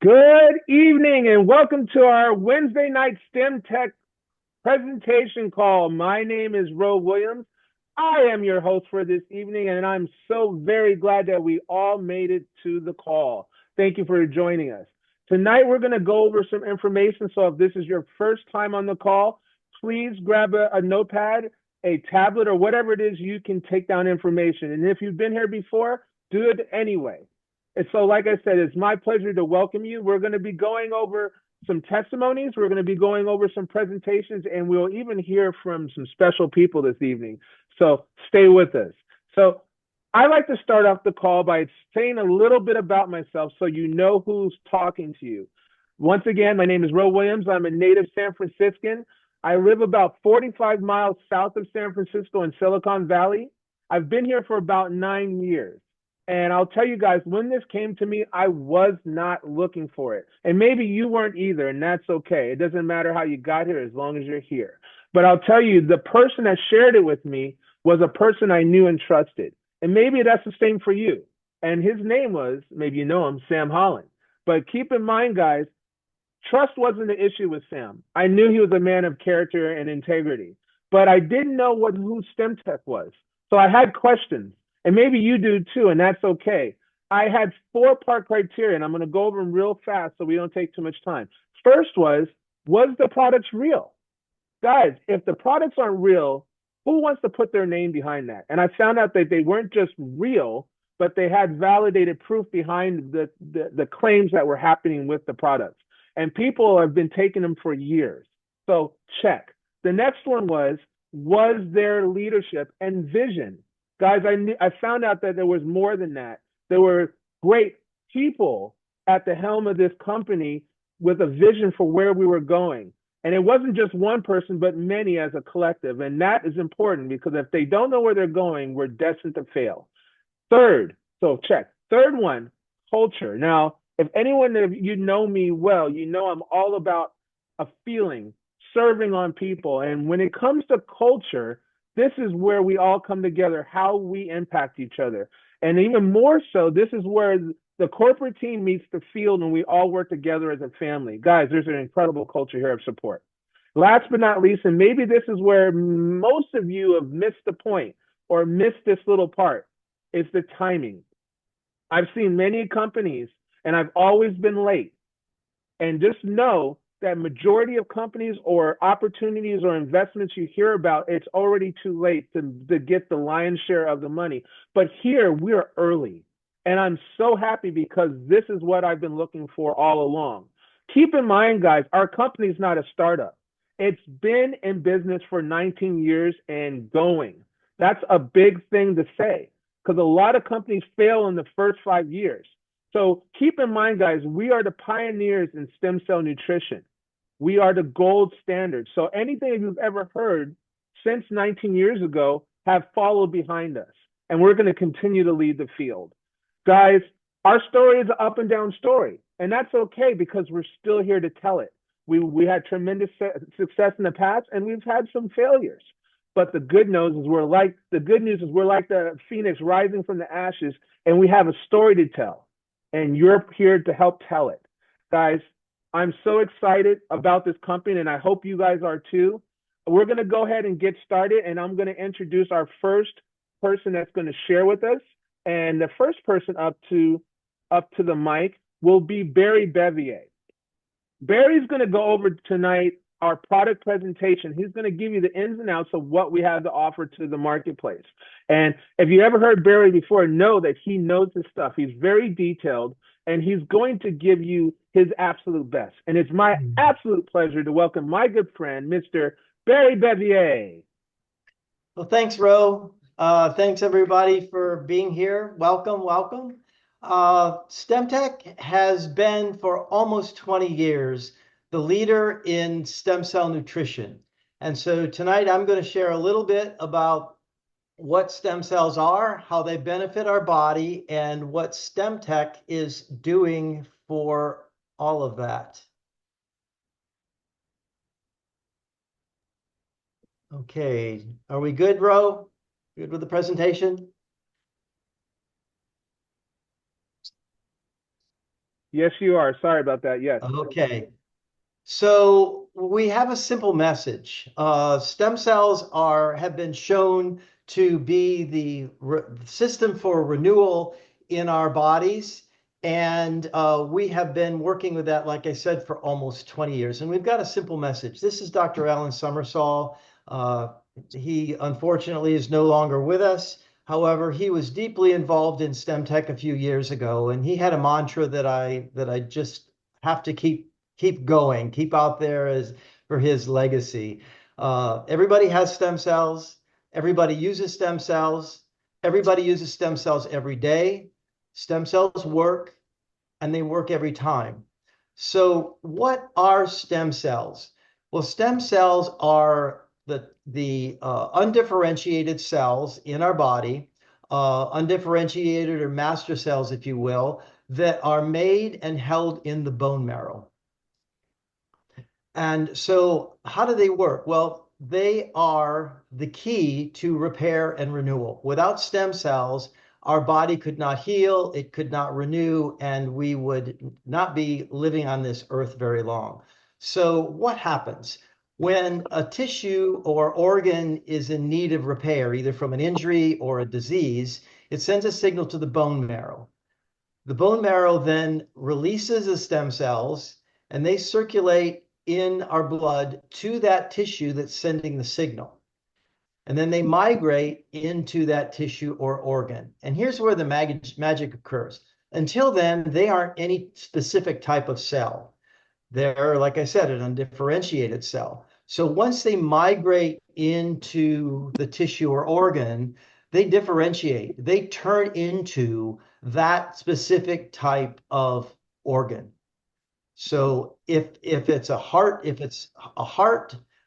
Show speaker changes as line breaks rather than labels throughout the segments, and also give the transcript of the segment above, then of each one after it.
Good evening and welcome to our Wednesday night Stemtech presentation call. My name is Ro Williams. I am your host for this evening, and I'm so very glad that we all made it to the call. Thank you for joining us. Tonight, we're going to go over some information. So if this is your first time on the call, please grab a notepad, a tablet, or whatever it is you can take down information. And if you've been here before, do it anyway. And so, like I said, it's my pleasure to welcome you. We're going to be going over some testimonies. We're going to be going over some presentations, and we'll even hear from some special people this evening. So stay with us. So I like to start off the call by saying a little bit about myself so you know who's talking to you. Once again, my name is Ro Williams. I'm a native San Franciscan. I live about 45 miles south of San Francisco in Silicon Valley. I've been here for about 9 years. And I'll tell you guys, when this came to me, I was not looking for it. And maybe you weren't either, and that's okay. It doesn't matter how you got here as long as you're here. But I'll tell you, the person that shared it with me was a person I knew and trusted. And maybe that's the same for you. And his name was, maybe you know him, Sam Holland. But keep in mind, guys, trust wasn't the issue with Sam. I knew he was a man of character and integrity. But I didn't know who Stemtech was. So I had questions. And maybe you do too, and that's okay. I had 4-part criteria, and I'm going to go over them real fast so we don't take too much time. First was the products real? Guys, if the products aren't real, who wants to put their name behind that? And I found out that they weren't just real, but they had validated proof behind the claims that were happening with the products. And people have been taking them for years. So check. The next one was there leadership and vision? Guys, I found out that there was more than that. There were great people at the helm of this company with a vision for where we were going. And it wasn't just one person, but many as a collective. And that is important because if they don't know where they're going, we're destined to fail. Third, so check. Third one, culture. Now, if anyone of you know me well, you know I'm all about a feeling, serving on people. And when it comes to culture, this is where we all come together, how we impact each other. And even more so, this is where the corporate team meets the field and we all work together as a family. Guys, there's an incredible culture here of support. Last but not least, and maybe this is where most of you have missed the point or missed this little part, is the timing. I've seen many companies and I've always been late. And just know that majority of companies or opportunities or investments you hear about, it's already too late to get the lion's share of the money. But here we're early. And I'm so happy because this is what I've been looking for all along. Keep in mind, guys, our company's not a startup. It's been in business for 19 years and going. That's a big thing to say because a lot of companies fail in the first 5 years. So keep in mind, guys, we are the pioneers in stem cell nutrition. We are the gold standard. So anything you've ever heard since 19 years ago have followed behind us. And we're going to continue to lead the field. Guys, our story is an up and down story. And that's okay because we're still here to tell it. We had tremendous success in the past and we've had some failures. But the good news is we're like the phoenix rising from the ashes and we have a story to tell. And you're here to help tell it. Guys, I'm so excited about this company, and I hope you guys are too. We're going to go ahead and get started, and I'm going to introduce our first person that's going to share with us. And the first person up to the mic will be Barry Bevier. Barry's going to go over tonight our product presentation. He's going to give you the ins and outs of what we have to offer to the marketplace. And if you ever heard Barry before, know that he knows his stuff. He's very detailed, and he's going to give you his absolute best. And it's my absolute pleasure to welcome my good friend, Mr. Barry Bevier.
Well, thanks, Ro. Thanks, everybody, for being here. Welcome, welcome. Stemtech has been for almost 20 years the leader in stem cell nutrition. And so tonight I'm going to share a little bit about what stem cells are, how they benefit our body, and what Stemtech is doing for all of that. Okay, are we good, Ro? Good with the presentation?
Yes, you are. Sorry about that. Yes.
Okay. So we have a simple message. Stem cells have been shown to be the system for renewal in our bodies. And we have been working with that, like I said, for almost 20 years. And we've got a simple message. This is Dr. Alan Summersall. Uh, he unfortunately is no longer with us. However, he was deeply involved in STEM tech a few years ago, and he had a mantra that I just have to keep going, keep out there as for his legacy. Everybody has stem cells. Everybody uses stem cells. Everybody uses stem cells every day. Stem cells work, and they work every time. So, what are stem cells? Well, stem cells are the undifferentiated cells in our body, undifferentiated or master cells, if you will, that are made and held in the bone marrow. And so, how do they work? Well, they are the key to repair and renewal. Without stem cells, our body could not heal, it could not renew, and we would not be living on this earth very long. So, what happens? When a tissue or organ is in need of repair, either from an injury or a disease, it sends a signal to the bone marrow. The bone marrow then releases the stem cells and they circulate in our blood to that tissue that's sending the signal. And then they migrate into that tissue or organ. And here's where the magic occurs. Until then, they aren't any specific type of cell. They're, like I said, an undifferentiated cell. So once they migrate into the tissue or organ, they differentiate. They turn into that specific type of organ. So if it's a heart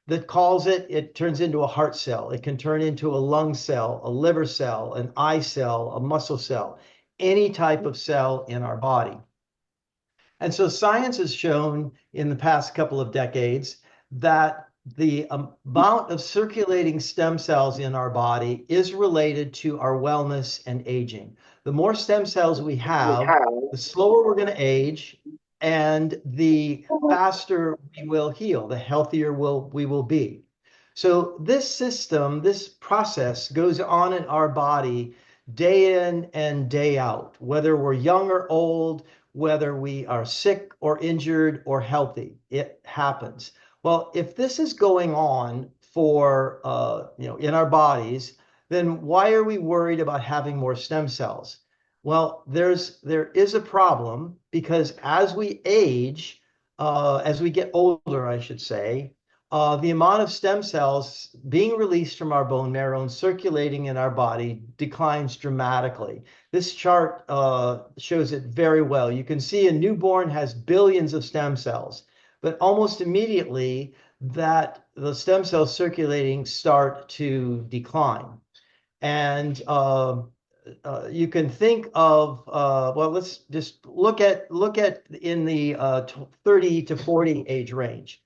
that calls it, it turns into a heart cell. It can turn into a lung cell, a liver cell, an eye cell, a muscle cell, any type of cell in our body. And so science has shown in the past couple of decades that the amount of circulating stem cells in our body is related to our wellness and aging. The more stem cells we have, the slower we're going to age, and the faster we will heal, the healthier we will be. So this system, this process goes on in our body day in and day out, whether we're young or old, whether we are sick or injured or healthy, it happens. Well, if this is going on for, in our bodies, then why are we worried about having more stem cells? Well, there is a problem because as we age, as we get older, I should say, the amount of stem cells being released from our bone marrow and circulating in our body declines dramatically. This chart shows it very well. You can see a newborn has billions of stem cells, but almost immediately that the stem cells circulating start to decline. And you can think of, well, let's just look at in the 30 to 40 age range.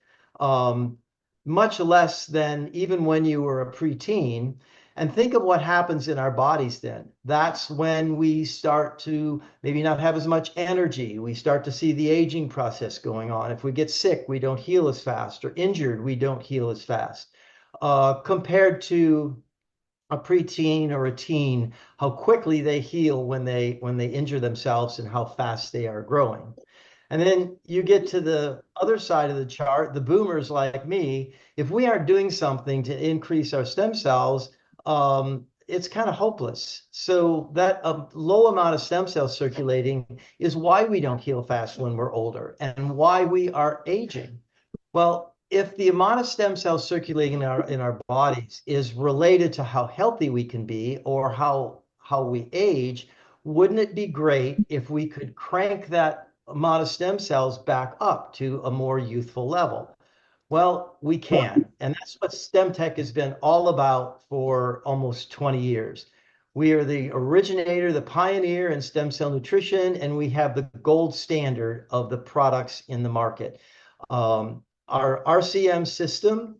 Much less than even when you were a preteen. And think of what happens in our bodies then. That's when we start to maybe not have as much energy. We start to see the aging process going on. If we get sick, we don't heal as fast, or injured, we don't heal as fast. Compared to a preteen or a teen, how quickly they heal when they injure themselves and how fast they are growing. And then you get to the other side of the chart, the boomers like me, if we aren't doing something to increase our stem cells, it's kind of hopeless. So that low amount of stem cells circulating is why we don't heal fast when we're older and why we are aging. Well, if the amount of stem cells circulating in our bodies is related to how healthy we can be or how we age, wouldn't it be great if we could crank that amount of stem cells back up to a more youthful level? Well, we can. And that's what Stemtech has been all about for almost 20 years. We are the originator, the pioneer in stem cell nutrition, and we have the gold standard of the products in the market. Our RCM system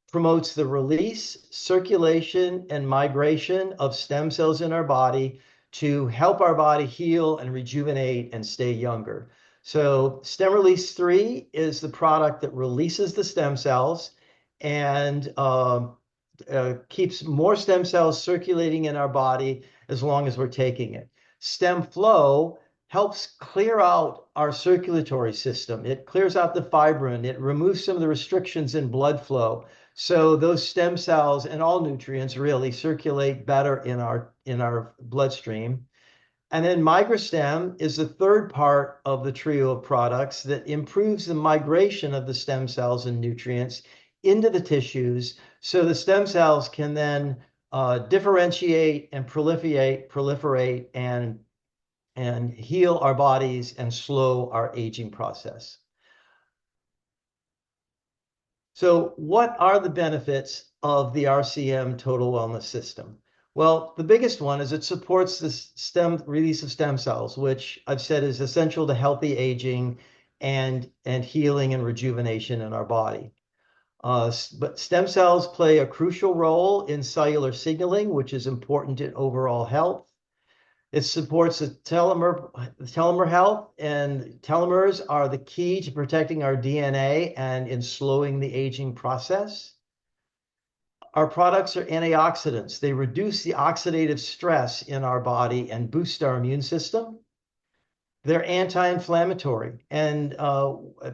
promotes the release, circulation, and migration of stem cells in our body to help our body heal and rejuvenate and stay younger. So Stem Release 3 is the product that releases the stem cells and keeps more stem cells circulating in our body as long as we're taking it. Stem Flow helps clear out our circulatory system. It clears out the fibrin. It removes some of the restrictions in blood flow. So those stem cells and all nutrients really circulate better in our bloodstream. And then MigraStem is the third part of the trio of products that improves the migration of the stem cells and nutrients into the tissues, so the stem cells can then differentiate and proliferate and heal our bodies and slow our aging process. So what are the benefits of the RCM Total Wellness System? Well, the biggest one is it supports the release of stem cells, which I've said is essential to healthy aging and healing and rejuvenation in our body. But stem cells play a crucial role in cellular signaling, which is important in overall health. It supports the telomere health, and telomeres are the key to protecting our DNA and in slowing the aging process. Our products are antioxidants. They reduce the oxidative stress in our body and boost our immune system. They're anti-inflammatory, and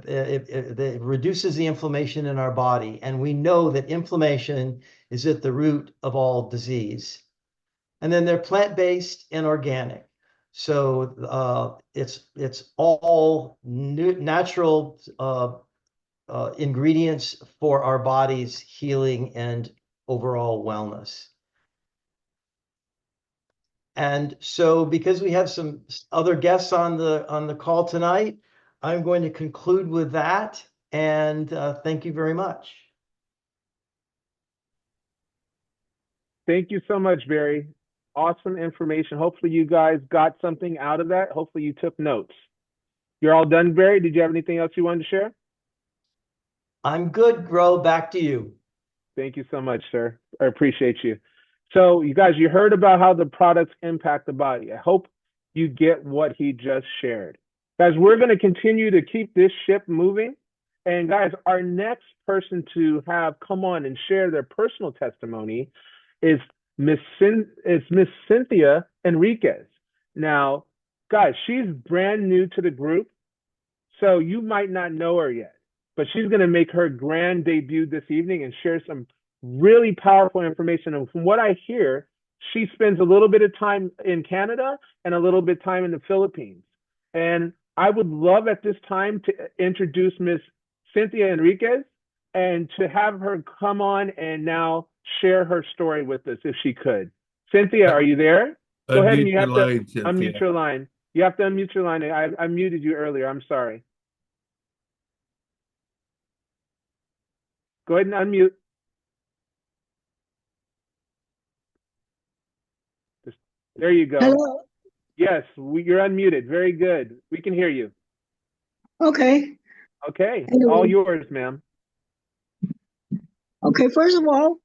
it reduces the inflammation in our body. And we know that inflammation is at the root of all disease. And then they're plant-based and organic. So it's all natural ingredients for our body's healing and overall wellness. And so because we have some other guests on the call tonight, I'm going to conclude with that. And thank you very much.
Thank you so much, Barry. Awesome information. Hopefully you guys got something out of that. Hopefully you took notes. You're all done, Barry? Did you have anything else you wanted to share?
I'm good, Gro. Back to you.
Thank you so much, sir. I appreciate you. So you guys, you heard about how the products impact the body. I hope you get what he just shared. Guys, we're going to continue to keep this ship moving. And guys, our next person to have come on and share their personal testimony is Miss Cynthia Enriquez. Now, guys, she's brand new to the group, so you might not know her yet, but she's going to make her grand debut this evening and share some really powerful information. And from what I hear, she spends a little bit of time in Canada and a little bit of time in the Philippines. And I would love at this time to introduce Miss Cynthia Enriquez and to have her come on and now share her story with us if she could. Cynthia, are you there? Go ahead and you have to unmute your line. You have to unmute your line. I muted you earlier. I'm sorry. Go ahead and unmute. There you go.
Hello.
Yes, you're unmuted. Very good. We can hear you.
Okay.
Okay.
Hello.
All yours, ma'am.
Okay. First of all,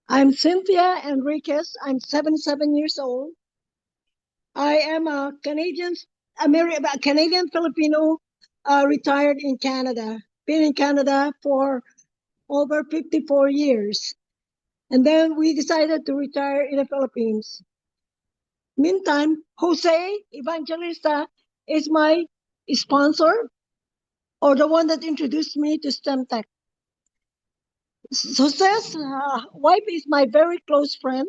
I'm Cynthia Enriquez. I'm 77 years old. I am a Canadian Filipino, retired in Canada. Been in Canada for over 54 years. And then we decided to retire in the Philippines. Meantime, Jose Evangelista is my sponsor, or the one that introduced me to Stemtech. Jose's wife is my very close friend.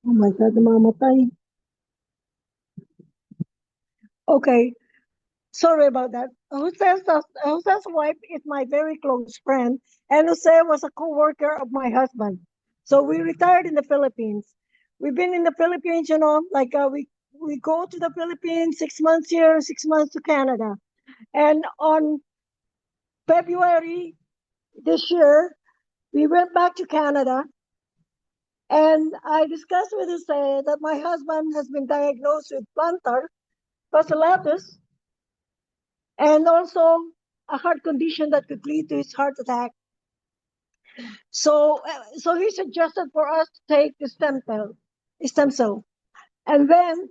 Oh my God, namamatay. Okay, sorry about that. Jose's wife is my very close friend, and Jose was a co-worker of my husband. So we retired in the Philippines. We've been in the Philippines, like we go to the Philippines 6 months here, 6 months to Canada. And on February this year, we went back to Canada. And I discussed with Jose that my husband has been diagnosed with plantar fasciitis and also a heart condition that could lead to his heart attack. So he suggested for us to take the stem cell. And then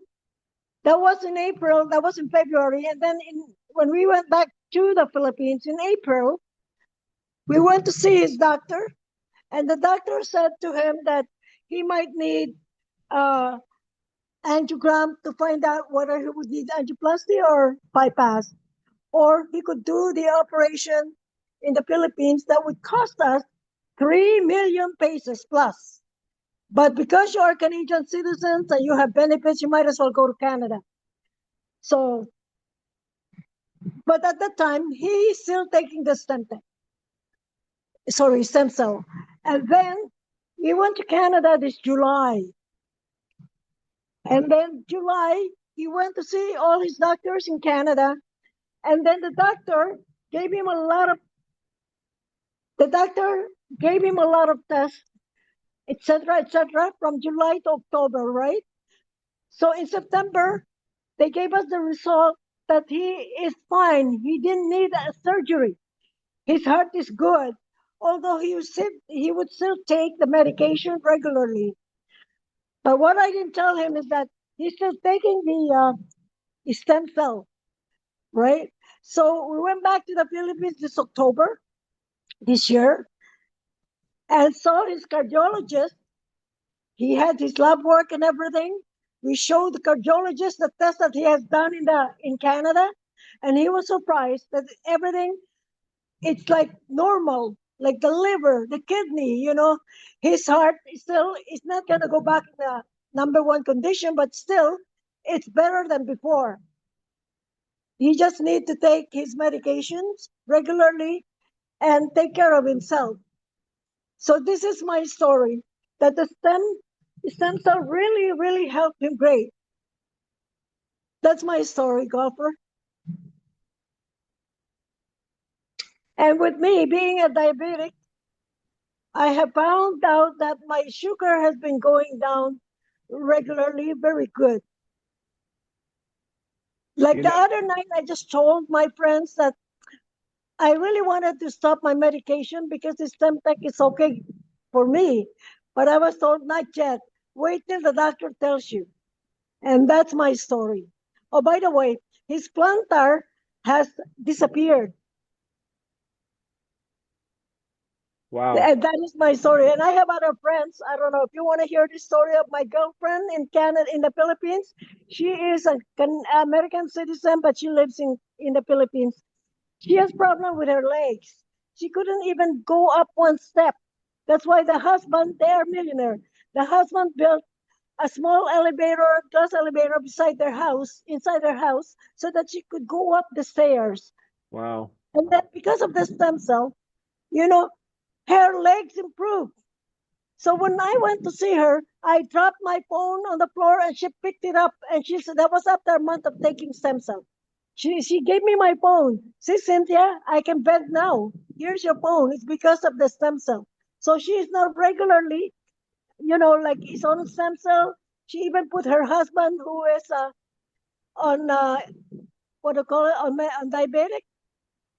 that was in April, that was in February. And then when we went back to the Philippines in April, we went to see his doctor. And the doctor said to him that he might need uh, angiogram to find out whether he would need angioplasty or bypass, or he could do the operation in the Philippines that would cost us 3 million pesos plus. But because you are Canadian citizens and you have benefits, you might as well go to Canada. So, but at that time, he's still taking the stem cell. And then he went to Canada this July. And then July, he went to see all his doctors in Canada. And then the doctor gave him a lot of tests, etc., from July to October, right? So in September, they gave us the result that he is fine. He didn't need a surgery. His heart is good, although he would still take the medication regularly. But what I didn't tell him is that he's still taking the stem cell, right? So we went back to the Philippines this October this year and saw his cardiologist. He had his lab work and everything. We showed the cardiologist the test that he has done in Canada, and he was surprised that everything it's like normal, like the liver, the kidney. His heart is not gonna go back in the number one condition, but still, it's better than before. He just need to take his medications regularly and take care of himself. So this is my story that the stem cell really, really helped him great. That's my story, golfer. And with me being a diabetic, I have found out that my sugar has been going down regularly, very good. Like the other night, I just told my friends that I really wanted to stop my medication because the Stemtech is okay for me. But I was told, not yet. Wait till the doctor tells you. And that's my story. Oh, by the way, his plantar has disappeared.
Wow.
And that is my story. And I have other friends. I don't know if you want to hear the story of my girlfriend in Canada, in the Philippines. She is an American citizen, but she lives in the Philippines. She has problem with her legs. She couldn't even go up one step. That's why the husband, they are millionaire. The husband built a small elevator, glass elevator inside their house, so that she could go up the stairs.
Wow.
And then because of the stem cell, you know, her legs improved. So when I went to see her, I dropped my phone on the floor and she picked it up and she said that was after a month of taking stem cell. She gave me my phone. See, Cynthia, I can bend now. Here's your phone. It's because of the stem cell. So she is now regularly, like is on stem cell. She even put her husband, who is on what do you call it, on diabetic.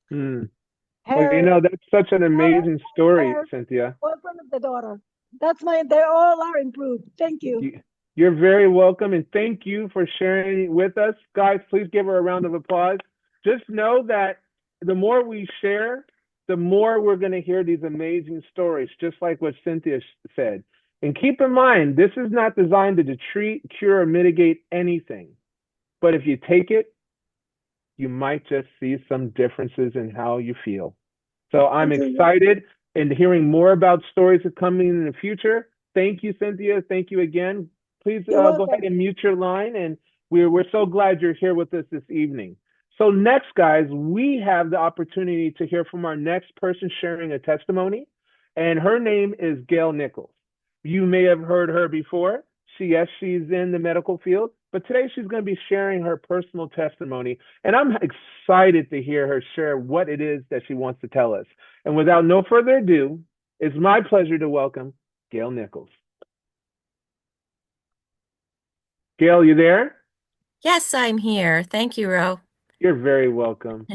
Hmm. Well,
Her
that's such an amazing story, Cynthia.
boyfriend of the daughter. They all are improved. Thank you.
You're very welcome, and thank you for sharing with us. Guys, please give her a round of applause. Just know that the more we share, the more we're going to hear these amazing stories, just like what Cynthia said. And keep in mind, this is not designed to treat, cure, or mitigate anything. But if you take it, you might just see some differences in how you feel. So I'm excited and hearing more about stories that coming in the future. Thank you, Cynthia. Thank you again. Please go ahead and mute your line. And we're so glad you're here with us this evening. So next, guys, we have the opportunity to hear from our next person sharing a testimony. And her name is Gail Nichols. You may have heard her before. Yes, she's in the medical field, but today she's going to be sharing her personal testimony. And I'm excited to hear her share what it is that she wants to tell us. And without no further ado, it's my pleasure to welcome Gail Nichols. Gail, you there?
Yes, I'm here. Thank you, Ro.
You're very welcome.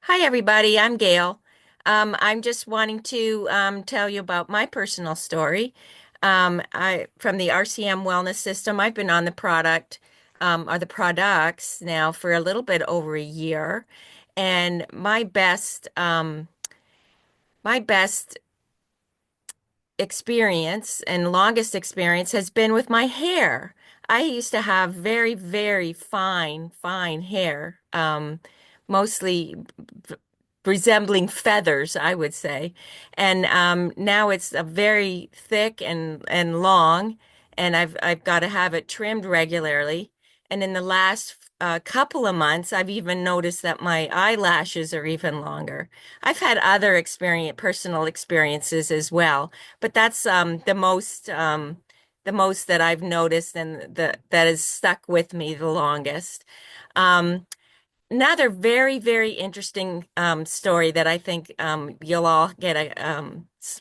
Hi, everybody. I'm Gail. I'm just wanting to tell you about my personal story. I from the RCM Wellness System. I've been on the product or the products now for a little bit over a year, and my best experience and longest experience has been with my hair. I used to have very, very fine, fine hair, mostly resembling feathers, I would say. And now it's a very thick and long, and I've got to have it trimmed regularly. And in the last couple of months, I've even noticed that my eyelashes are even longer. I've had other personal experiences as well, but that's the most that I've noticed and that has stuck with me the longest. Um, Another very, very interesting story that I think you'll all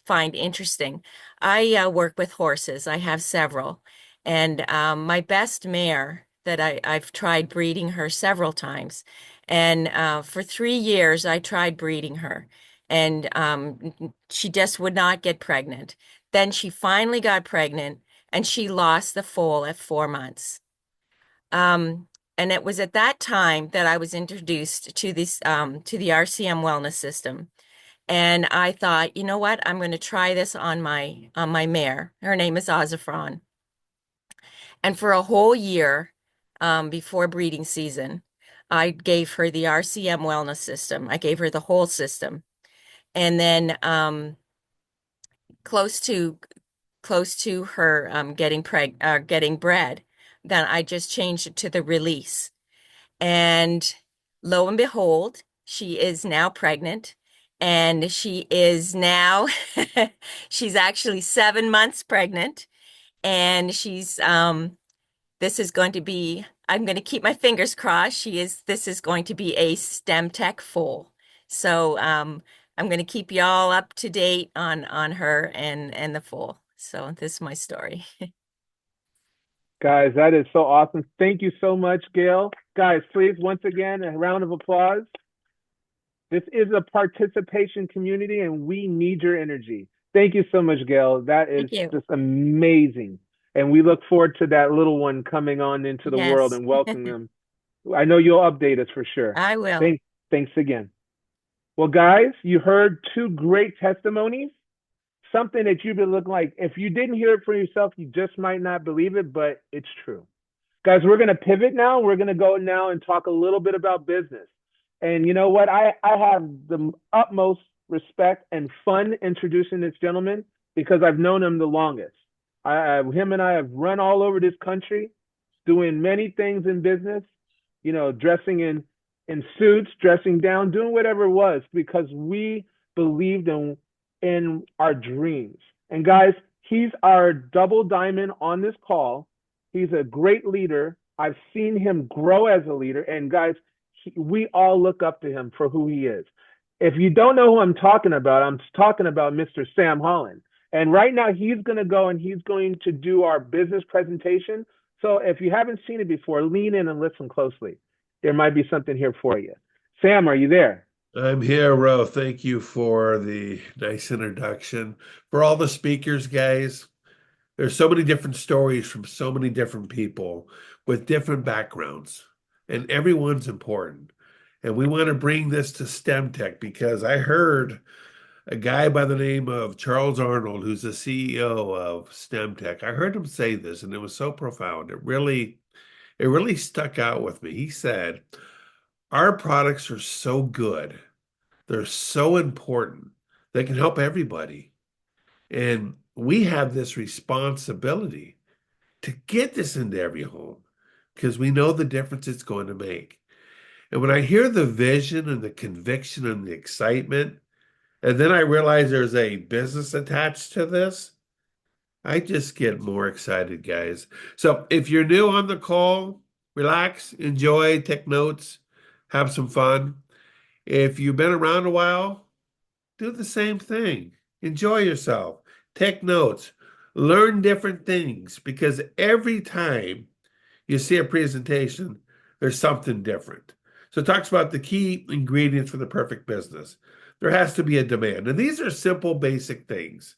find interesting. I work with horses. I have several, and my best mare that I've tried breeding her several times, and for 3 years I tried breeding her, and she just would not get pregnant. Then she finally got pregnant, and she lost the foal at 4 months. Um, and it was at that time that I was introduced to the RCM wellness system. And I thought, you know what? I'm going to try this on my mare. Her name is Ozafron. And for a whole year, before breeding season, I gave her the RCM wellness system. I gave her the whole system. And then close to close to her getting bred, then I just changed it to the release. And lo and behold, she is now pregnant. And she is now, she's actually 7 months pregnant. And this is going to be, I'm going to keep my fingers crossed. This is going to be a Stemtech foal. So, I'm going to keep y'all up to date on her and the foal. So this is my story.
Guys, that is so awesome. Thank you so much, Gail. Guys, please, once again, a round of applause. This is a participation community, and we need your energy. Thank you so much, Gail. That is
Thank you.
just amazing. And we look forward to that little one coming on into the world
Yes,
and welcome them. I know you'll update us for sure.
I will.
Thanks again. Well, guys, you heard two great testimonies. Something that you've been looking like. If you didn't hear it for yourself, you just might not believe it, but it's true. Guys, we're going to pivot now. We're going to go now and talk a little bit about business. And you know what? I have the utmost respect and fun introducing this gentleman because I've known him the longest. Him and I have run all over this country doing many things in business, dressing in suits, dressing down, doing whatever it was because we believed in our dreams. And guys, he's our double diamond on this call. He's a great leader. I've seen him grow as a leader. And guys, we all look up to him for who he is. If you don't know who I'm talking about Mr. Sam Holland. And right now he's going to go and he's going to do our business presentation. So if you haven't seen it before, lean in and listen closely. There might be something here for you. Sam, are you there?
I'm here, Ro. Thank you for the nice introduction. For all the speakers, guys, there's so many different stories from so many different people with different backgrounds, and everyone's important. And we want to bring this to STEMtech because I heard a guy by the name of Charles Arnold, who's the CEO of STEMtech. I heard him say this, and it was so profound. It really stuck out with me. He said, "Our products are so good. They're so important. They can help everybody. And we have this responsibility to get this into every home because we know the difference it's going to make." And when I hear the vision and the conviction and the excitement, and then I realize there's a business attached to this, I just get more excited, guys. So if you're new on the call, relax, enjoy, take notes, have some fun. If you've been around a while, do the same thing. Enjoy yourself. Take notes. Learn different things because every time you see a presentation, there's something different. So it talks about the key ingredients for the perfect business. there has to be a demand. And these are simple, basic things.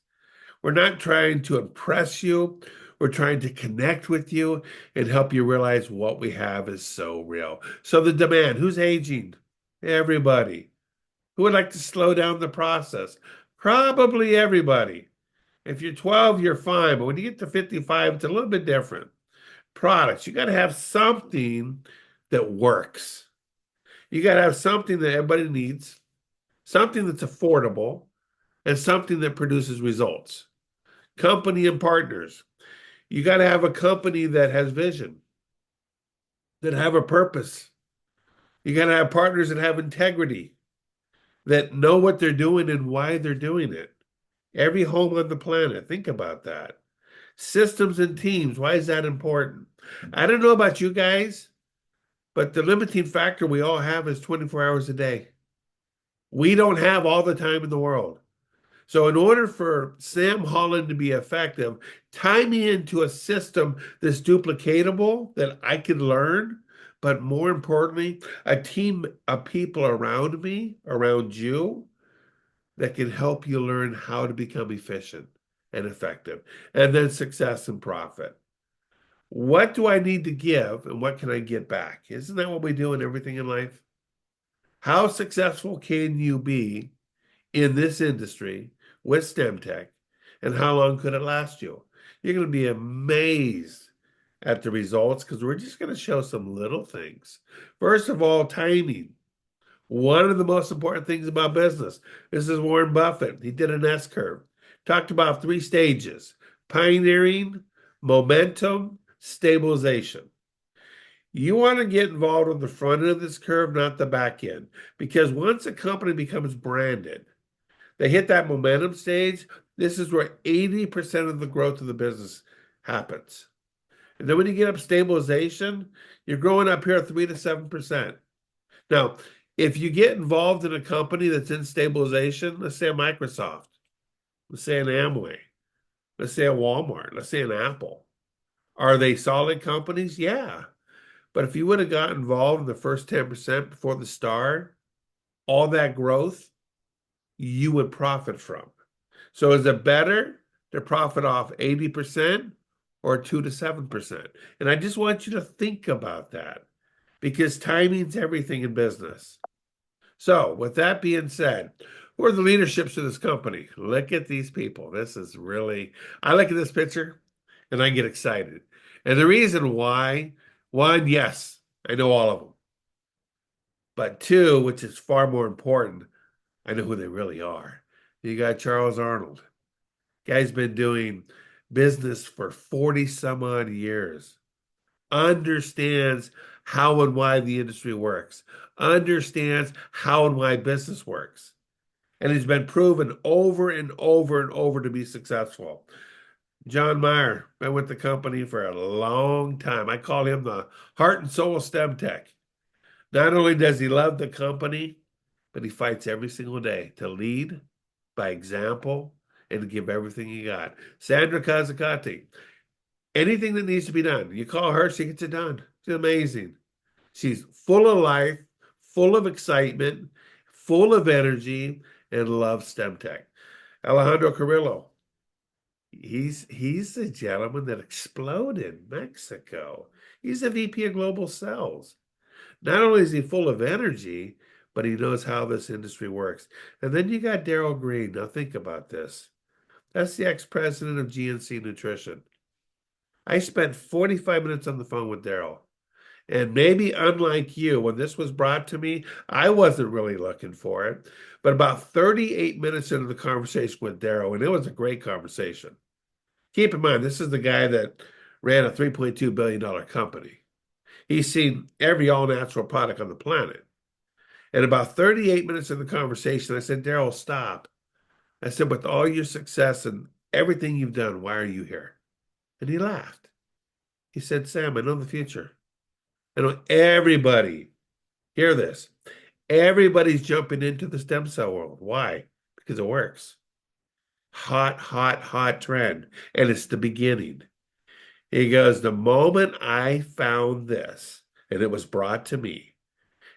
We're not trying to impress you. We're trying to connect with you and help you realize what we have is so real. So the demand, who's aging? Everybody. Who would like to slow down the process? Probably everybody. If you're 12, you're fine. But when you get to 55, it's a little bit different. Products, you got to have something that works. You got to have something that everybody needs, something that's affordable, and something that produces results. Company and partners. You got to have a company that has vision, that have a purpose. You got to have partners that have integrity, that know what they're doing and why they're doing it. Every home on the planet, think about that. Systems and teams, why is that important? I don't know about you guys, but the limiting factor we all have is 24 hours a day. We don't have all the time in the world. So in order for Sam Holland to be effective, tie me into a system that's duplicatable that I can learn, but more importantly, a team of people around me, around you, that can help you learn how to become efficient and effective, and then success and profit. What do I need to give and what can I get back? Isn't that what we do in everything in life? How successful can you be in this industry with Stemtech, and how long could it last you? You're going to be amazed at the results because we're just going to show some little things. First of all, timing. One of the most important things about business. This is Warren Buffett. He did an S curve. Talked about 3 stages: pioneering, momentum, stabilization. You want to get involved on the front end of this curve, not the back end. Because once a company becomes branded, they hit that momentum stage. This is where 80% of the growth of the business happens. And then when you get up stabilization, you're growing up here 3 to 7%. Now, if you get involved in a company that's in stabilization, let's say a Microsoft, let's say an Amway, let's say a Walmart, let's say an Apple, are they solid companies? Yeah. But if you would have got involved in the first 10% before the star, all that growth you would profit from. So is it better to profit off 80% or 2 to 7%? And I just want you to think about that because timing's everything in business. So with that being said, who are the leaderships of this company? Look at these people. This is really, I look at this picture and I get excited. And the reason why, one, yes, I know all of them. But two, which is far more important, I know who they really are. You got Charles Arnold. Guy's been doing business for 40 some odd years. Understands how and why the industry works. Understands how and why business works. And he's been proven over and over and over to be successful. John Mayer, been with the company for a long time. I call him the heart and soul of Stemtech. Not only does he love the company, but he fights every single day to lead by example and to give everything he got. Sandra Kazacati, anything that needs to be done, you call her, she gets it done. She's amazing. She's full of life, full of excitement, full of energy, and loves Stemtech. Alejandro Carrillo, he's the gentleman that exploded Mexico. He's the VP of Global Sales. Not only is he full of energy, but he knows how this industry works. And then you got Daryl Green. Now think about this. That's the ex-president of GNC Nutrition. I spent 45 minutes on the phone with Daryl. And maybe unlike you, when this was brought to me, I wasn't really looking for it. But about 38 minutes into the conversation with Daryl, and it was a great conversation. Keep in mind, this is the guy that ran a $3.2 billion company. He's seen every all-natural product on the planet. And about 38 minutes in the conversation, I said, Daryl, stop. I said, with all your success and everything you've done, why are you here? And he laughed. He said, Sam, I know the future. I know everybody, hear this, everybody's jumping into the stem cell world. Why? Because it works. Hot, hot, hot trend. And it's the beginning. He goes, the moment I found this, and it was brought to me,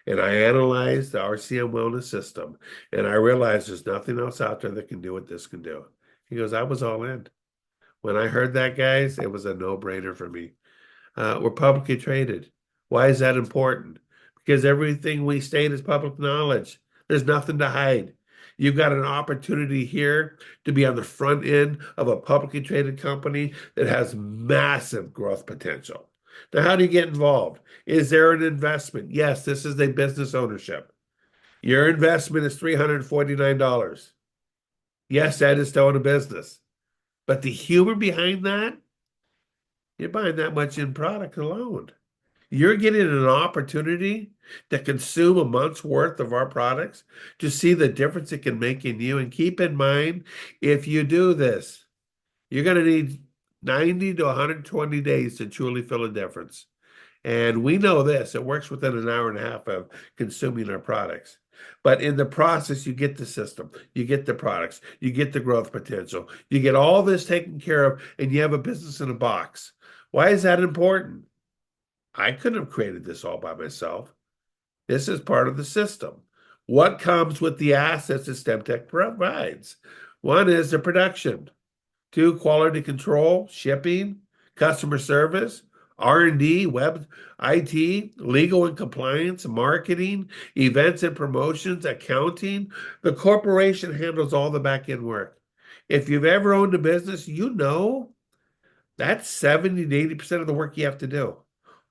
And I analyzed the RCM wellness system, and I realized there's nothing else out there that can do what this can do. He goes, I was all in. When I heard that, guys, it was a no-brainer for me. We're publicly traded. Why is that important? Because everything we state is public knowledge. There's nothing to hide. You've got an opportunity here to be on the front end of a publicly traded company that has massive growth potential. Now, how do you get involved? Is there an investment? Yes, this is a business ownership. Your investment is $349. Yes, that is to own a business. But the humor behind that, you're buying that much in product alone. You're getting an opportunity to consume a month's worth of our products to see the difference it can make in you. And keep in mind, if you do this, you're going to need 90 to 120 days to truly feel a difference. And we know this, it works within an hour and a half of consuming our products. But in the process, you get the system, you get the products, you get the growth potential, you get all this taken care of, and you have a business in a box. Why is that important? I couldn't have created this all by myself. This is part of the system. What comes with the assets that Stemtech provides? One is the production. Two, quality control, shipping, customer service, R&D, web, IT, legal and compliance, marketing, events and promotions, accounting. The corporation handles all the back end work. If you've ever owned a business, you know that's 70 to 80% of the work you have to do.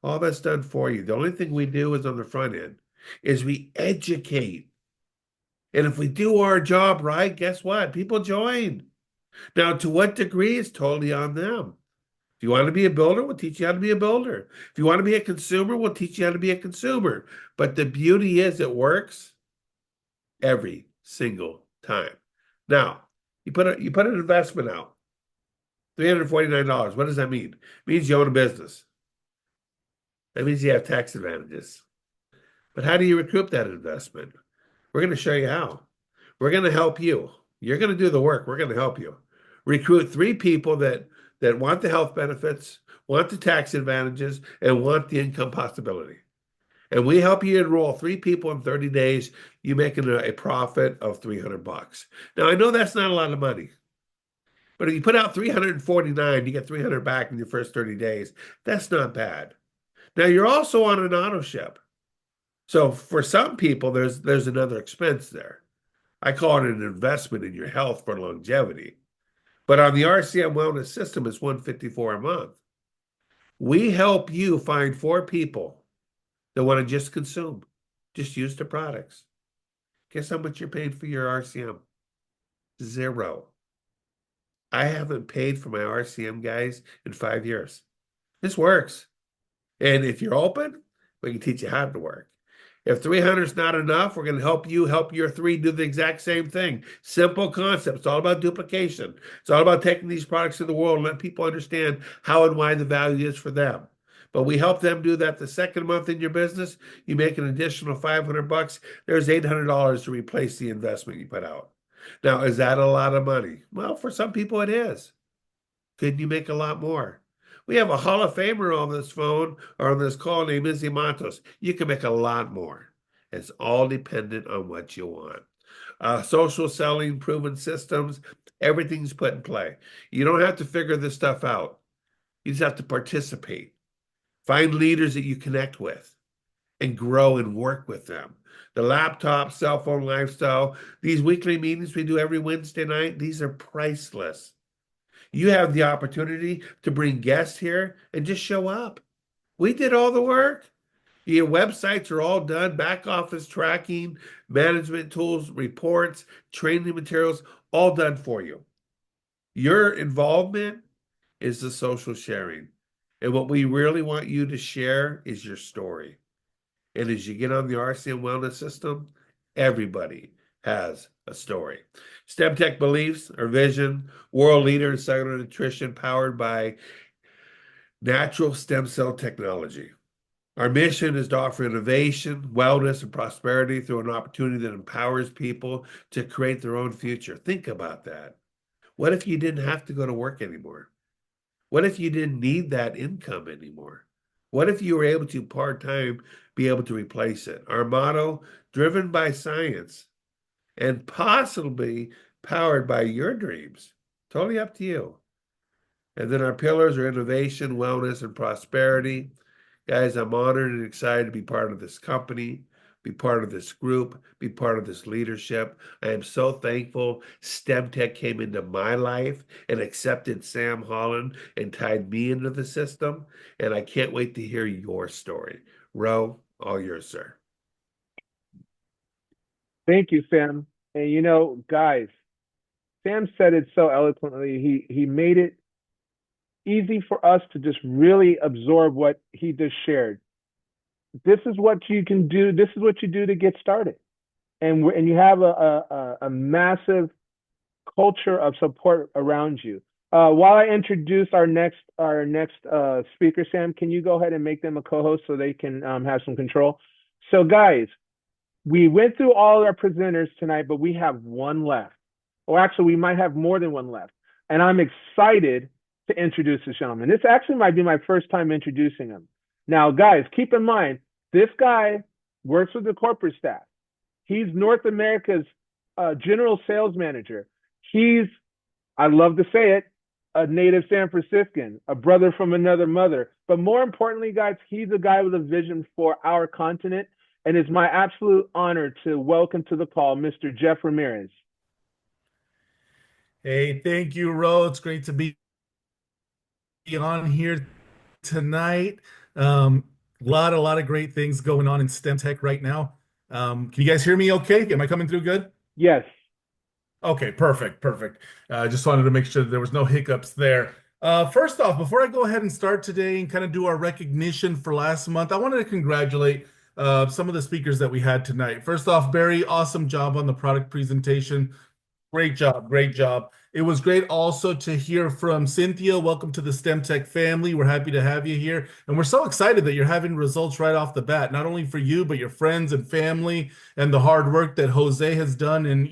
All that's done for you. The only thing we do is on the front end is we educate. And if we do our job right, guess what? People join. Now, to what degree is totally on them. If you want to be a builder, we'll teach you how to be a builder. If you want to be a consumer, we'll teach you how to be a consumer. But the beauty is it works every single time. Now, you put an investment out, $349. What does that mean? It means you own a business. That means you have tax advantages. But how do you recoup that investment? We're going to show you how. We're going to help you. You're going to do the work. We're going to help you. Recruit 3 people that want the health benefits, want the tax advantages, and want the income possibility. And we help you enroll 3 people in 30 days. You making a profit of $300. Now, I know that's not a lot of money. But if you put out 349, you get 300 back in your first 30 days. That's not bad. Now, you're also on an auto ship. So for some people, there's another expense there. I call it an investment in your health for longevity. But on the RCM Wellness System, it's $154 a month. We help you find 4 people that want to just consume, just use the products. Guess how much you're paying for your RCM? 0. I haven't paid for my RCM, guys, in 5 years. This works. And if you're open, we can teach you how to work. If 300 is not enough, we're going to help you help your 3 do the exact same thing. Simple concept. It's all about duplication. It's all about taking these products to the world and letting people understand how and why the value is for them. But we help them do that the second month in your business. You make an additional $500. There's $800 to replace the investment you put out. Now, is that a lot of money? Well, for some people it is. Could you make a lot more? We have a Hall of Famer on this phone or on this call named Izzy Matos. You can make a lot more. It's all dependent on what you want. Social selling, proven systems, everything's put in play. You don't have to figure this stuff out. You just have to participate. Find leaders that you connect with and grow and work with them. The laptop, cell phone lifestyle, these weekly meetings we do every Wednesday night, these are priceless. You have the opportunity to bring guests here and just show up. We did all the work. Your websites are all done, back office tracking, management tools, reports, training materials, all done for you. Your involvement is the social sharing. And what we really want you to share is your story. And as you get on the RCM Wellness System, everybody has a story. Stemtech believes our vision, world leader in cellular nutrition powered by natural stem cell technology. Our mission is to offer innovation, wellness, and prosperity through an opportunity that empowers people to create their own future. Think about that. What if you didn't have to go to work anymore? What if you didn't need that income anymore? What if you were able to part-time be able to replace it? Our motto, driven by science and possibly powered by your dreams. Totally up to you. And then our pillars are innovation, wellness, and prosperity. Guys, I'm honored and excited to be part of this company, be part of this group, be part of this leadership. I am so thankful Stemtech came into my life and accepted Sam Holland and tied me into the system. And I can't wait to hear your story. Ro, all yours, sir.
Thank you, Sam. And guys, Sam said it so eloquently. He made it easy for us to just really absorb what he just shared. This is what you can do. This is what you do to get started, and you have a massive culture of support around you. While I introduce our next speaker, Sam, can you go ahead and make them a co-host so they can have some control? So, guys, we went through all our presenters tonight, but we have one left. Or actually, we might have more than one left. And I'm excited to introduce this gentleman. This actually might be my first time introducing him. Now, guys, keep in mind, this guy works with the corporate staff. He's North America's general sales manager. He's, I love to say it, a native San Franciscan, a brother from another mother. But more importantly, guys, he's a guy with a vision for our continent. And it's my absolute honor to welcome to the call Mr. Jeff Ramirez.
Hey, thank you, Ro. It's great to be on here tonight. A lot of great things going on in STEM tech right now. Can you guys hear me okay? Am I coming through good?
Yes.
Okay, perfect. Just wanted to make sure that there was no hiccups there. First off, before I go ahead and start today and kind of do our recognition for last month, I wanted to congratulate some of the speakers that we had tonight. First off, Barry, awesome job on the product presentation. Great job. It was great also to hear from Cynthia. Welcome to the Stemtech family. We're happy to have you here. And we're so excited that you're having results right off the bat, not only for you, but your friends and family and the hard work that Jose has done and,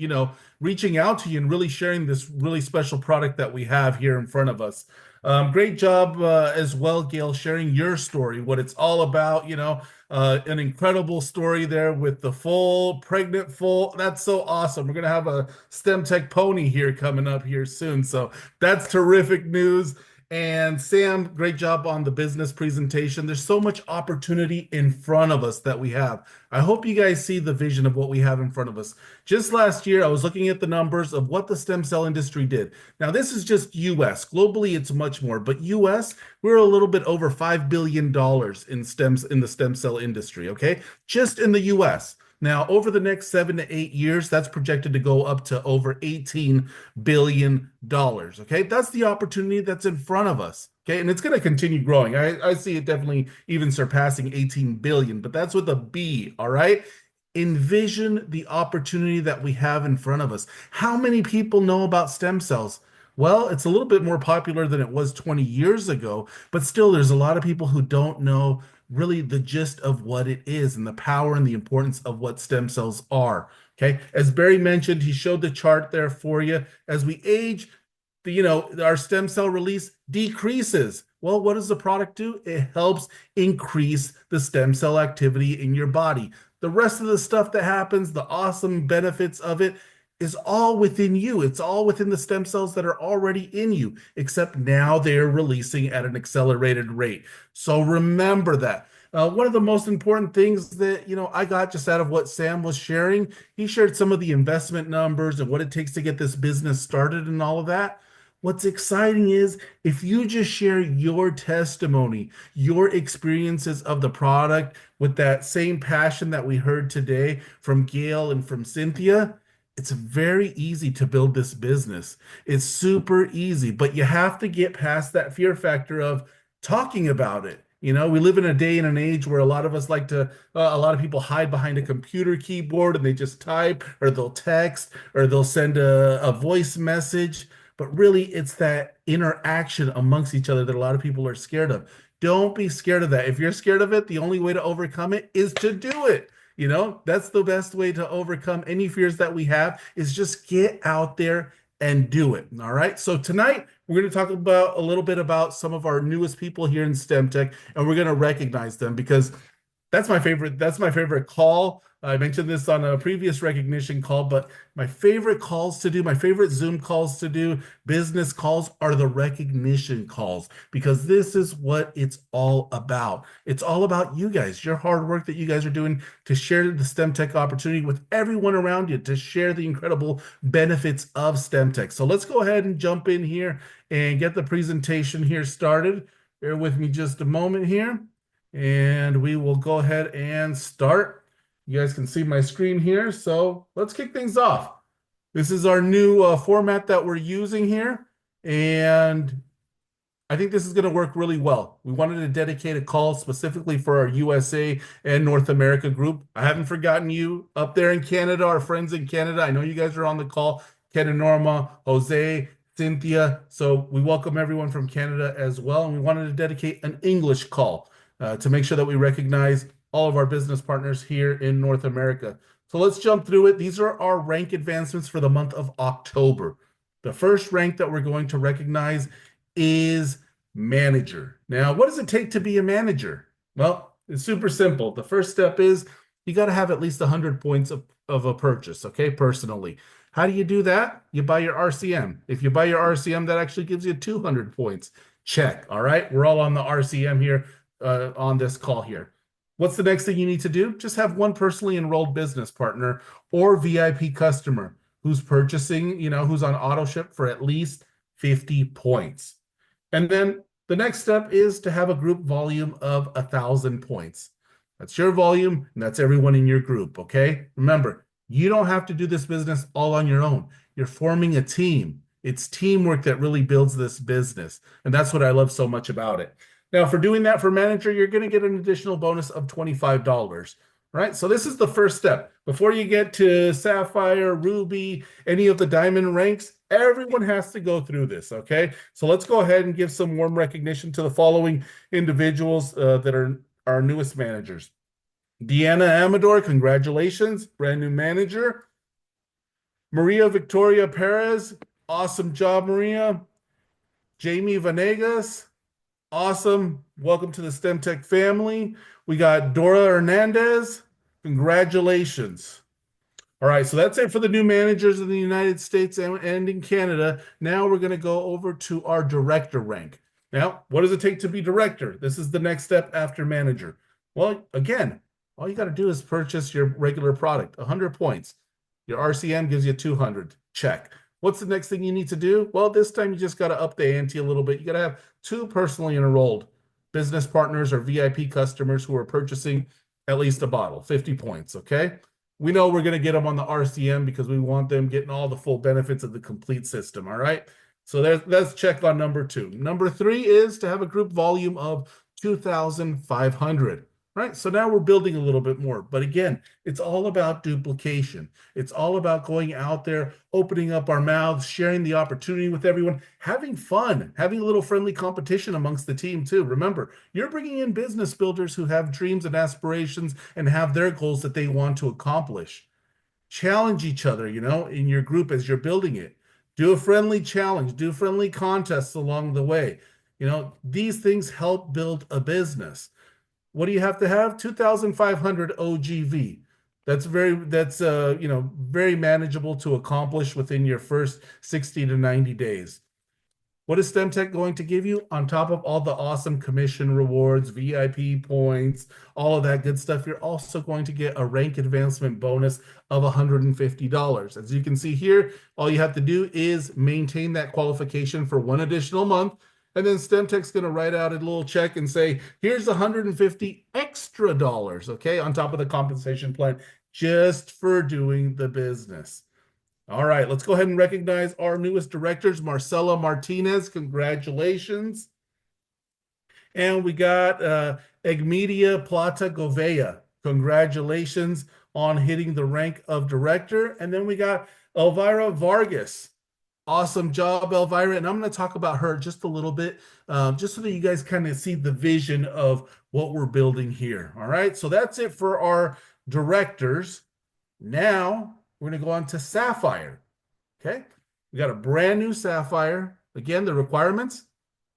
reaching out to you and really sharing this really special product that we have here in front of us. Great job as well, Gail, sharing your story, what it's all about, an incredible story there with the pregnant foal. That's so awesome. We're going to have a STEMtech pony here coming up here soon. So that's terrific news. And Sam, great job on the business presentation. There's so much opportunity in front of us that we have. I hope you guys see the vision of what we have in front of us. Just last year, I was looking at the numbers of what the stem cell industry did. Now, this is just US. Globally, it's much more, but US, we're a little bit over $5 billion in the stem cell industry, okay? Just in the US. Now, over the next 7 to 8 years, that's projected to go up to over $18 billion. Okay, that's the opportunity that's in front of us. Okay, and it's going to continue growing. I see it definitely even surpassing 18 billion, but that's with a B. All right. Envision the opportunity that we have in front of us. How many people know about stem cells? Well, it's a little bit more popular than it was 20 years ago, but still, there's a lot of people who don't know really the gist of what it is and the power and the importance of what stem cells are. Okay. As Barry mentioned, he showed the chart there for you. As we age, our stem cell release decreases. Well, what does the product do? It helps increase the stem cell activity in your body. The rest of the stuff that happens, the awesome benefits of it, is all within you. It's all within the stem cells that are already in you, except now they're releasing at an accelerated rate. So remember that. One of the most important things that, I got just out of what Sam was sharing, he shared some of the investment numbers and what it takes to get this business started and all of that. What's exciting is if you just share your testimony, your experiences of the product with that same passion that we heard today from Gail and from Cynthia, it's very easy to build this business. It's super easy, but you have to get past that fear factor of talking about it. We live in a day and an age where a lot of us a lot of people hide behind a computer keyboard and they just type or they'll text or they'll send a voice message. But really, it's that interaction amongst each other that a lot of people are scared of. Don't be scared of that. If you're scared of it, the only way to overcome it is to do it. That's the best way to overcome any fears that we have is just get out there and do it. All right. So tonight we're going to talk about a little bit about some of our newest people here in STEM Tech, and we're going to recognize them because that's my favorite. That's my favorite call. I mentioned this on a previous recognition call, but my favorite calls to do, my favorite Zoom calls to do, business calls are the recognition calls because this is what it's all about. It's all about you guys, your hard work that you guys are doing to share the STEM Tech opportunity with everyone around you, to share the incredible benefits of STEM Tech. So let's go ahead and jump in here and get the presentation here started. Bear with me just a moment here. And we will go ahead and start. You guys can see my screen here. So let's kick things off. This is our new format that we're using here. And I think this is going to work really well. We wanted to dedicate a call specifically for our USA and North America group. I haven't forgotten you up there in Canada, our friends in Canada. I know you guys are on the call. Ken and Norma, Jose, Cynthia. So we welcome everyone from Canada as well. And we wanted to dedicate an English call to make sure that we recognize all of our business partners here in North America. So let's jump through it. These are our rank advancements for the month of October. The first rank that we're going to recognize is manager. Now, what does it take to be a manager? Well, it's super simple. The first step is you got to have at least 100 points of a purchase, okay, personally. How do you do that? You buy your RCM. If you buy your RCM, that actually gives you 200 points. Check, all right? We're all on the RCM here on this call here. What's the next thing you need to do? Just have one personally enrolled business partner or VIP customer who's purchasing, who's on auto ship for at least 50 points. And then the next step is to have a group volume of 1,000 points. That's your volume, and that's everyone in your group, okay? Remember, you don't have to do this business all on your own. You're forming a team. It's teamwork that really builds this business, and that's what I love so much about it. Now, for doing that for manager, you're going to get an additional bonus of $25. Right? So this is the first step. Before you get to Sapphire, Ruby, any of the diamond ranks, everyone has to go through this, okay? So let's go ahead and give some warm recognition to the following individuals that are our newest managers. Deanna Amador, congratulations, brand new manager. Maria Victoria Perez, awesome job, Maria. Jamie Vanegas, awesome. Welcome to the STEMtech family. We got Dora Hernandez. Congratulations. All right, so that's it for the new managers in the United States and in Canada. Now we're going to go over to our director rank. Now, what does it take to be director? This is the next step after manager. Well, again, all you got to do is purchase your regular product, 100 points. Your RCM gives you 200. Check. What's the next thing you need to do? Well, this time you just got to up the ante a little bit. You got to have 2 personally enrolled business partners or VIP customers who are purchasing at least a bottle, 50 points, okay? We know we're going to get them on the RCM because we want them getting all the full benefits of the complete system, all right? So that's check on number 2. Number 3 is to have a group volume of 2,500. Right? So now we're building a little bit more. But again, it's all about duplication. It's all about going out there, opening up our mouths, sharing the opportunity with everyone, having fun, having a little friendly competition amongst the team too. Remember, you're bringing in business builders who have dreams and aspirations and have their goals that they want to accomplish. Challenge each other, in your group as you're building it. Do a friendly challenge, do friendly contests along the way. These things help build a business. What do you have to have? 2,500 OGV. That's very manageable to accomplish within your first 60 to 90 days. What is STEMtech going to give you on top of all the awesome commission rewards, VIP points, all of that good stuff? You're also going to get a rank advancement bonus of $150. As you can see here, all you have to do is maintain that qualification for 1 additional month. And then STEMtech's going to write out a little check and say, here's $150 extra dollars, okay, on top of the compensation plan, just for doing the business. All right, let's go ahead and recognize our newest directors, Marcela Martinez. Congratulations. And we got Egmedia Plata Govea. Congratulations on hitting the rank of director. And then we got Elvira Vargas. Awesome job, Elvira. And I'm going to talk about her just a little bit, just so that you guys kind of see the vision of what we're building here. All right, so that's it for our directors. Now we're going to go on to Sapphire. Okay, We got a brand new sapphire. Again, the requirements,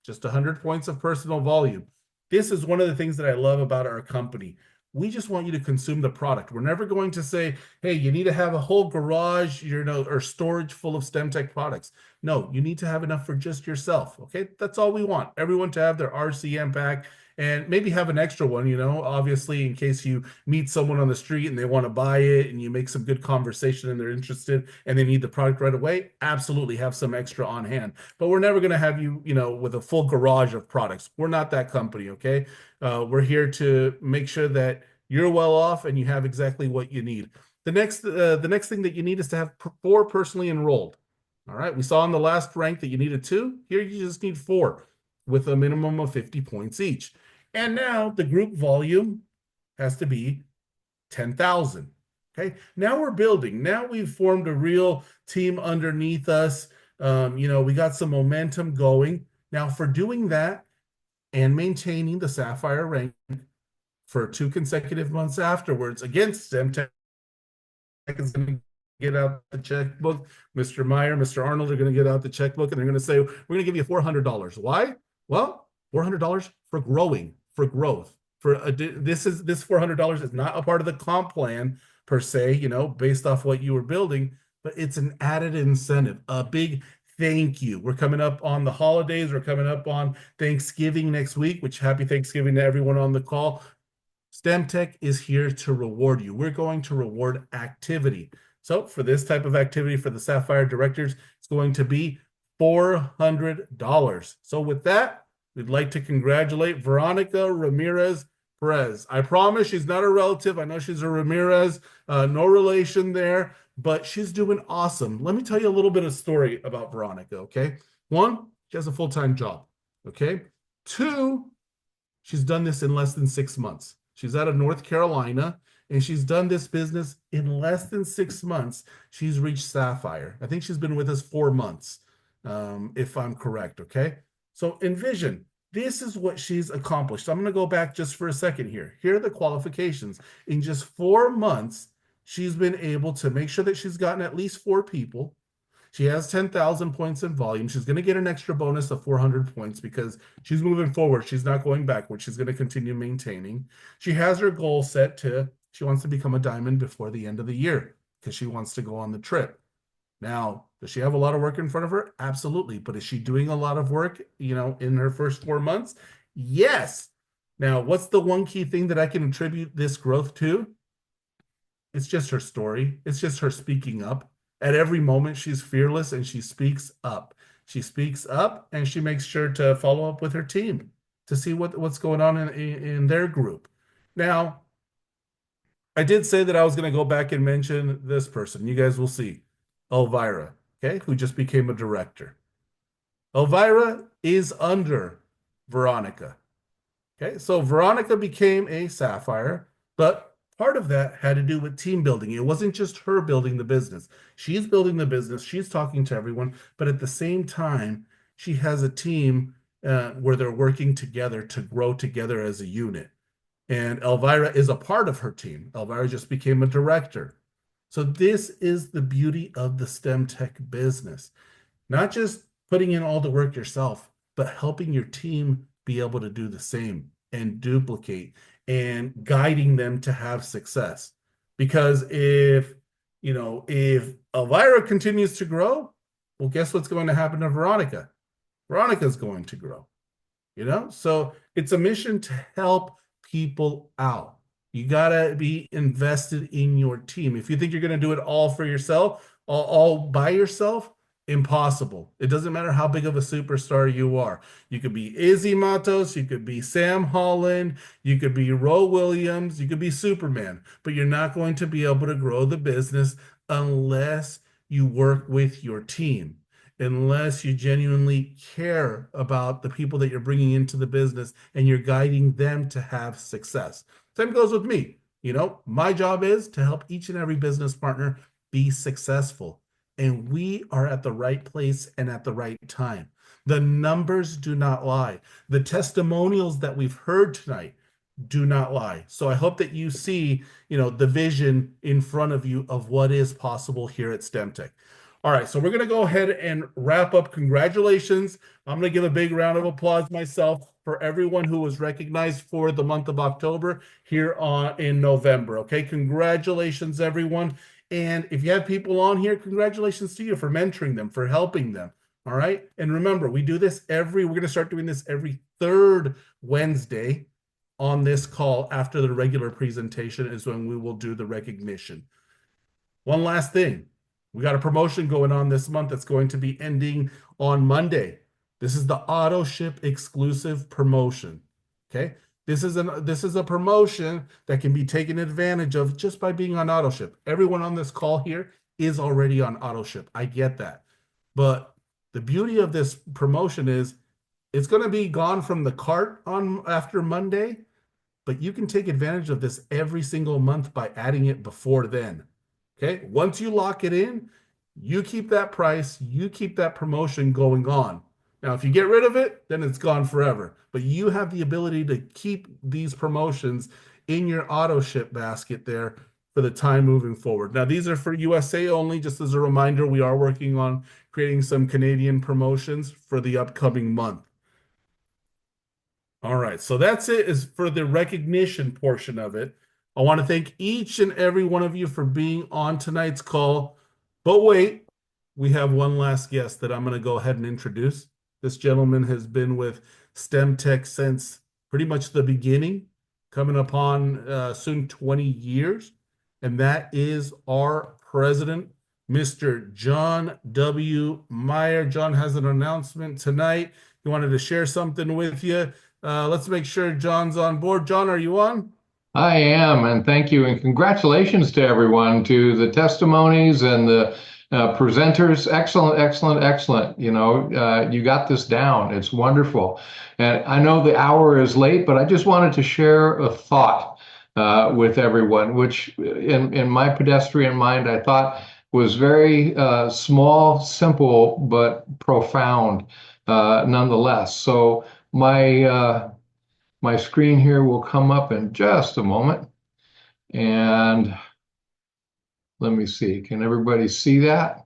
just 100 points of personal volume. This is one of the things that I love about our company. We just want you to consume the product. We're never going to say, hey, you need to have a whole garage, or storage full of Stemtech products. No, you need to have enough for just yourself. Okay, that's all we want. Everyone to have their RCM pack and maybe have an extra one, obviously in case you meet someone on the street and they want to buy it and you make some good conversation and they're interested and they need the product right away. Absolutely have some extra on hand. But we're never going to have you, with a full garage of products. We're not that company, okay? We're here to make sure that you're well off and you have exactly what you need. The next thing that you need is to have 4 personally enrolled. All right, we saw in the last rank that you needed 2. Here you just need 4 with a minimum of 50 points each. And now the group volume has to be 10,000. Okay, now we're building. Now we've formed a real team underneath us. We got some momentum going. Now for doing that and maintaining the Sapphire rank for 2 consecutive months afterwards against Stemtech is going to get out the checkbook. Mr. Meyer, Mr. Arnold are going to get out the checkbook and they're going to say, we're going to give you $400. Why? Well, $400 for growing, for growth. This $400 is not a part of the comp plan per se, based off what you were building, but it's an added incentive, a big thank you. We're coming up on the holidays. We're coming up on Thanksgiving next week, which happy Thanksgiving to everyone on the call. Stemtech is here to reward you. We're going to reward activity. So for this type of activity for the Sapphire directors, it's going to be $400. So with that, we'd like to congratulate Veronica Ramirez Perez. I promise she's not a relative. I know she's a Ramirez, no relation there, but she's doing awesome. Let me tell you a little bit of story about Veronica, okay? 1, she has a full-time job, okay? 2, she's done this in less than 6 months. She's out of North Carolina, and she's done this business in less than 6 months. She's reached Sapphire. I think she's been with us 4 months, if I'm correct, okay? So envision, this is what she's accomplished. So I'm going to go back just for a second here. Here are the qualifications. In just 4 months, she's been able to make sure that she's gotten at least 4 people. She has 10,000 points in volume. She's going to get an extra bonus of 400 points because she's moving forward. She's not going backward. She's going to continue maintaining. She has her goal set she wants to become a diamond before the end of the year because she wants to go on the trip. Now, does she have a lot of work in front of her? Absolutely. But is she doing a lot of work, in her first 4 months? Yes. Now, what's the one key thing that I can attribute this growth to? It's just her story. It's just her speaking up. At every moment, she's fearless and she speaks up. She speaks up and she makes sure to follow up with her team to see what's going on in their group. Now, I did say that I was going to go back and mention this person. You guys will see. Elvira, okay, who just became a director. Elvira is under Veronica. Okay, so Veronica became a Sapphire, but part of that had to do with team building. It wasn't just her building the business. She's building the business. She's talking to everyone. But at the same time, she has a team where they're working together to grow together as a unit. And Elvira is a part of her team. Elvira just became a director. So this is the beauty of the Stemtech business. Not just putting in all the work yourself, but helping your team be able to do the same and duplicate and guiding them to have success. Because if Elvira continues to grow, well, guess what's going to happen to Veronica? Veronica's going to grow, So it's a mission to help people out. You got to be invested in your team. If you think you're going to do it all for yourself, all by yourself, impossible. It doesn't matter how big of a superstar you are. You could be Izzy Matos, you could be Sam Holland, you could be Ro Williams, you could be Superman, but you're not going to be able to grow the business unless you work with your team, unless you genuinely care about the people that you're bringing into the business and you're guiding them to have success. Same goes with me. My job is to help each and every business partner be successful. And we are at the right place and at the right time. The numbers do not lie. The testimonials that we've heard tonight do not lie. So I hope that you see, the vision in front of you of what is possible here at Stemtech. All right, so we're going to go ahead and wrap up. Congratulations. I'm going to give a big round of applause myself for everyone who was recognized for the month of October here in November. Okay, congratulations, everyone. And if you have people on here, congratulations to you for mentoring them, for helping them. All right. And remember, we're going to start doing this every third Wednesday on this call after the regular presentation is when we will do the recognition. One last thing. We got a promotion going on this month that's going to be ending on Monday. This is the auto ship exclusive promotion. Okay. This is a promotion that can be taken advantage of just by being on auto ship. Everyone on this call here is already on auto ship. I get that. But the beauty of this promotion is it's going to be gone from the cart on after Monday, but you can take advantage of this every single month by adding it before then. Okay, once you lock it in, you keep that price, you keep that promotion going on. Now, if you get rid of it, then it's gone forever. But you have the ability to keep these promotions in your auto ship basket there for the time moving forward. Now, these are for USA only. Just as a reminder, we are working on creating some Canadian promotions for the upcoming month. All right, so that's it is for the recognition portion of it. I want to thank each and every one of you for being on tonight's call. But wait, we have one last guest that I'm going to go ahead and introduce. This gentleman has been with Stemtech since pretty much the beginning, coming upon soon 20 years. And that is our president, Mr. John W. Meyer. John has an announcement tonight. He wanted to share something with you. Let's make sure John's on board. John, are you on?
I am, and thank you, and congratulations to everyone, to the testimonies and the presenters. Excellent, excellent, excellent. You got this down. It's wonderful. And I know the hour is late, but I just wanted to share a thought with everyone, which in my pedestrian mind, I thought was very small, simple, but profound nonetheless. So my screen here will come up in just a moment. And let me see, can everybody see that?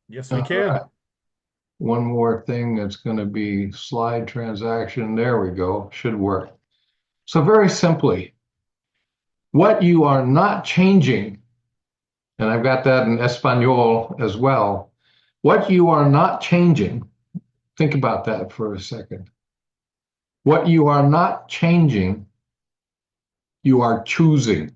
Yes, we can.
Right. One more thing that's going to be slide transaction. There we go, should work. So very simply, what you are not changing, and I've got that in Espanol as well, what you are not changing, think about that for a second. What you are not changing, you are choosing.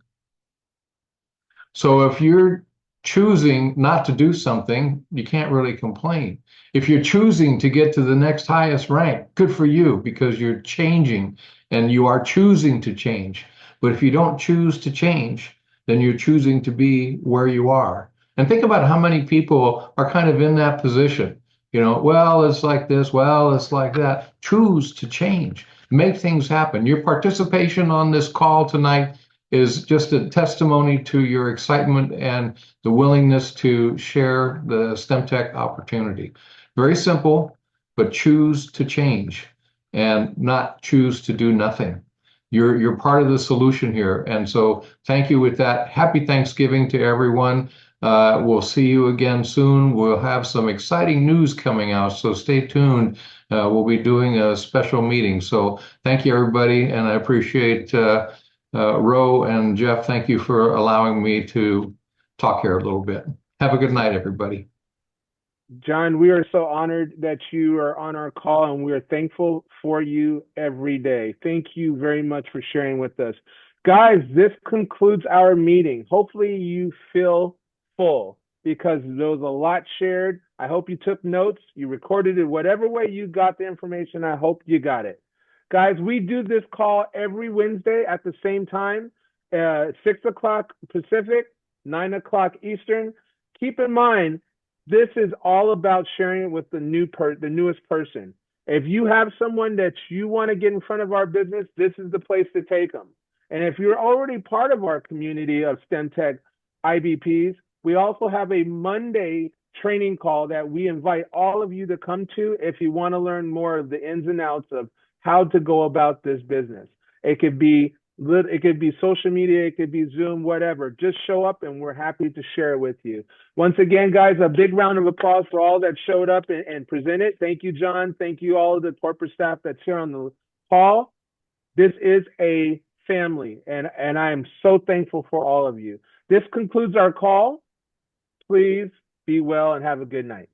So if you're choosing not to do something, you can't really complain. If you're choosing to get to the next highest rank, good for you, because you're changing and you are choosing to change. But if you don't choose to change, then you're choosing to be where you are. And think about how many people are kind of in that position. Well, it's like this, well, it's like that. Choose to change, make things happen. Your participation on this call tonight is just a testimony to your excitement and the willingness to share the Stemtech opportunity. Very simple, but choose to change and not choose to do nothing. You're part of the solution here. And so thank you with that. Happy Thanksgiving to everyone. We'll see you again soon. We'll have some exciting news coming out, so stay tuned. We'll be doing a special meeting. So thank you, everybody, and I appreciate Ro and Jeff. Thank you for allowing me to talk here a little bit. Have a good night, everybody.
John, we are so honored that you are on our call, and we are thankful for you every day. Thank you very much for sharing with us. Guys, this concludes our meeting. Hopefully you feel full because there was a lot shared. I hope you took notes. You recorded it. Whatever way you got the information, I hope you got it. Guys, we do this call every Wednesday at the same time, 6 o'clock Pacific, 9 o'clock Eastern. Keep in mind, this is all about sharing it with the newest person. If you have someone that you want to get in front of our business, this is the place to take them. And if you're already part of our community of Stemtech IBPs, we also have a Monday training call that we invite all of you to come to if you want to learn more of the ins and outs of how to go about this business. It could be It could be social media, it could be Zoom, whatever. Just show up and we're happy to share it with you. Once again, guys, a big round of applause for all that showed up and presented. Thank you, John. Thank you, all of the corporate staff that's here on the call. This is a family, and I am so thankful for all of you. This concludes our call. Please be well and have a good night.